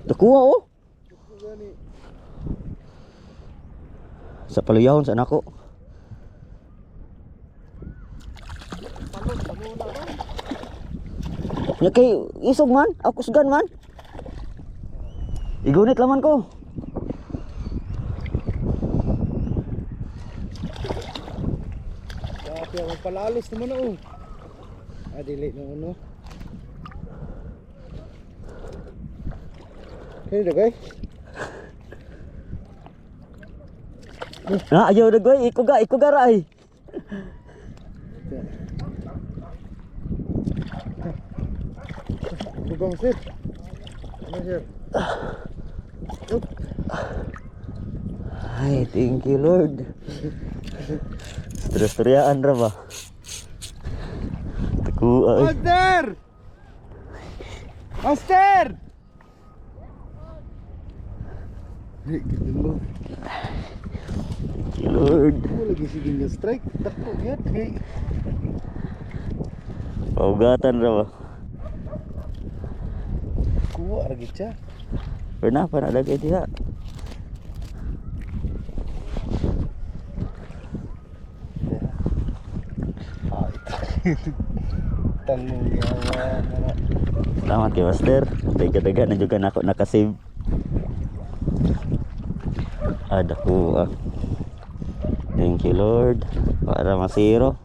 Nakuha oh. Sa paluyahon sa nako. Ya kay isog man, ako sugan man. Igunit laman ko. Kaya magpalalos naman ako. Dili na ano. Kaya na guys. Ayaw na goy, iko garay. Bugong sir. Ano sir? Ay, thank you Lord. Istorya-istoryaan ra ba? Taku ay. Master! Master! Hey, ganun mo. Thank you Lord. Ako lagi sige nga strike. Takpo yan. Hey. Paugatan ra ba? Kuha lagi siya. Pernah pa nalagay diha. Tanong yawa. Salamat kay Master. Daga-daga na juga nako nakasave. Ada ko. Thank you Lord. Para masiro.